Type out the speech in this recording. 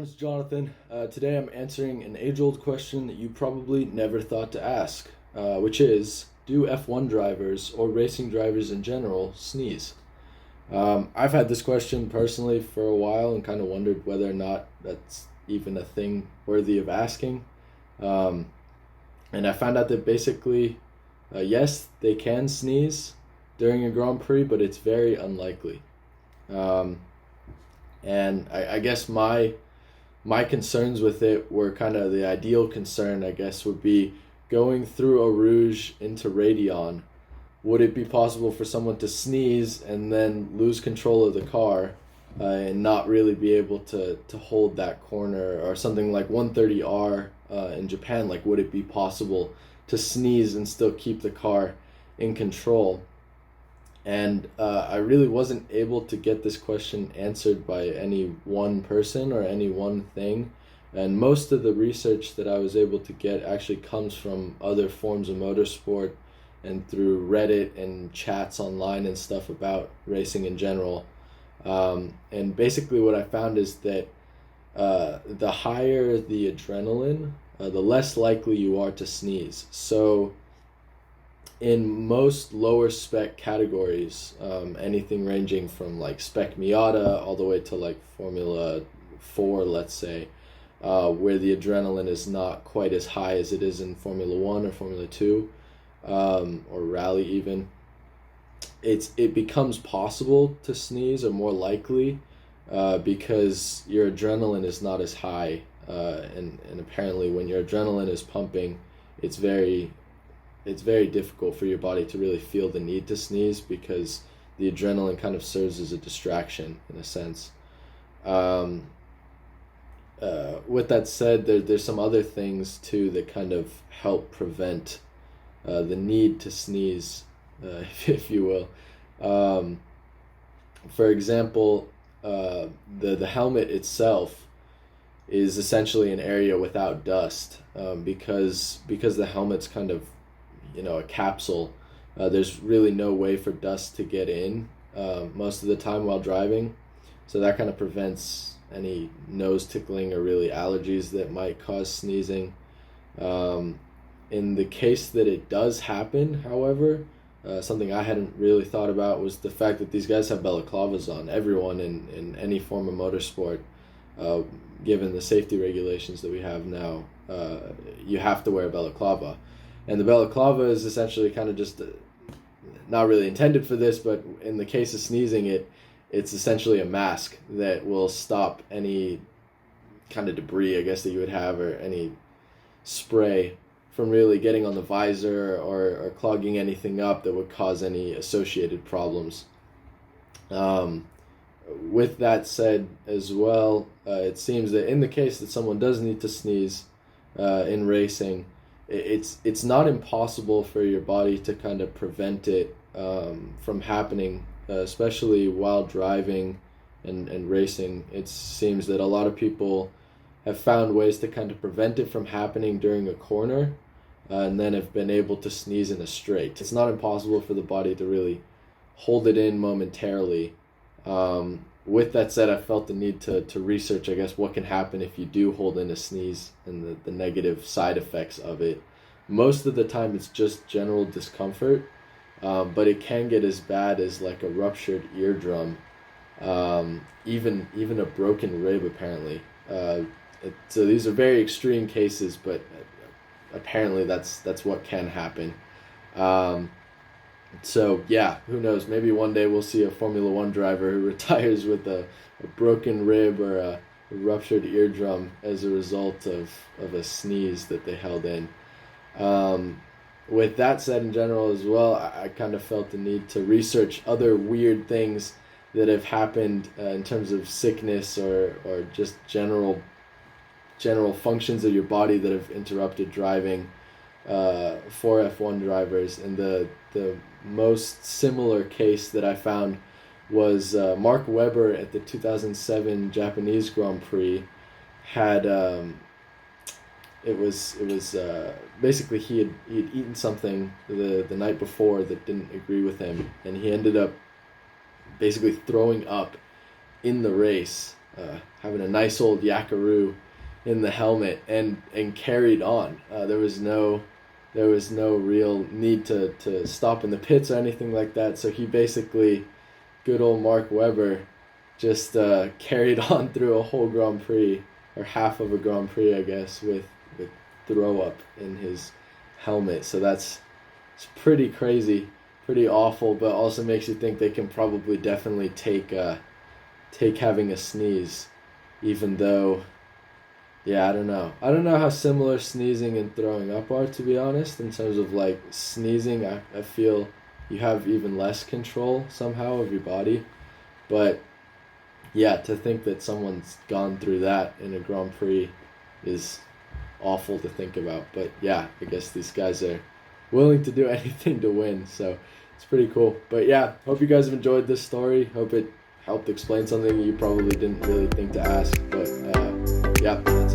everyone, it's Jonathan. Today I'm answering an age-old question that you probably never thought to ask, which is, do F1 drivers or racing drivers in general sneeze? I've had this question personally for a while and kind of wondered whether or not that's even a thing worthy of asking. Um, and I found out that basically, yes, they can sneeze during a Grand Prix, but it's very unlikely. Um, and I guess my concerns with it were kind of the ideal concern, I guess, would be going through a Rouge into Radeon. Would it be possible for someone to sneeze and then lose control of the car and not really be able to hold that corner, or something like 130R in Japan? Like, would it be possible to sneeze and still keep the car in control? And I really wasn't able to get this question answered by any one person or any one thing. And most of the research that I was able to get actually comes from other forms of motorsport and through Reddit and chats online and stuff about racing in general. And basically, what I found is that the higher the adrenaline, the less likely you are to sneeze. So, in most lower spec categories, anything ranging from like Spec Miata all the way to like Formula 4, let's say, where the adrenaline is not quite as high as it is in Formula 1 or Formula 2, or Rally even, it becomes possible to sneeze, or more likely, because your adrenaline is not as high, and apparently when your adrenaline is pumping, it's very difficult for your body to really feel the need to sneeze, because the adrenaline kind of serves as a distraction in a sense. With that said, there's some other things too that kind of help prevent the need to sneeze, if you will. For example, the helmet itself is essentially an area without dust, because the helmet's kind of, a capsule. There's really no way for dust to get in most of the time while driving, so that kind of prevents any nose tickling or really allergies that might cause sneezing. In the case that it does happen, however, something I hadn't really thought about was the fact that these guys have balaclavas on. Everyone in any form of motorsport, given the safety regulations that we have now, you have to wear a balaclava. And the balaclava is essentially kind of just not really intended for this, but in the case of sneezing, it's essentially a mask that will stop any kind of debris, I guess, that you would have, or any spray from really getting on the visor, or clogging anything up that would cause any associated problems. With that said as well, it seems that in the case that someone does need to sneeze in racing, it's not impossible for your body to kind of prevent it from happening, especially while driving and racing. It seems that a lot of people have found ways to kind of prevent it from happening during a corner, and then have been able to sneeze in a straight. It's not impossible for the body to really hold it in momentarily. With that said, I felt the need to research, I guess, what can happen if you do hold in a sneeze, and the negative side effects of it. Most of the time it's just general discomfort, but it can get as bad as like a ruptured eardrum, even a broken rib apparently. So these are very extreme cases, but apparently that's what can happen. So yeah, who knows? Maybe one day we'll see a Formula 1 driver who retires with a broken rib or a ruptured eardrum as a result of a sneeze that they held in. With that said, in general as well, I kind of felt the need to research other weird things that have happened in terms of sickness, or just general functions of your body that have interrupted driving for F1 drivers. And the most similar case that I found was Mark Webber at the 2007 Japanese Grand Prix had it was basically he had eaten something the night before that didn't agree with him, and he ended up basically throwing up in the race having a nice old Yakaroo in the helmet and carried on. There was no real need to stop in the pits or anything like that. So he basically, good old Mark Webber, just carried on through a whole Grand Prix, or half of a Grand Prix, I guess, with throw up in his helmet. So it's pretty crazy, pretty awful, but also makes you think they can probably definitely take having a sneeze, even though, yeah, I don't know how similar sneezing and throwing up are, to be honest. In terms of like sneezing, I feel you have even less control somehow of your body, but yeah, to think that someone's gone through that in a Grand Prix is awful to think about. But yeah, I guess these guys are willing to do anything to win, so it's pretty cool. But yeah, hope you guys have enjoyed this story. Hope it helped explain something you probably didn't really think to ask. But yeah, that's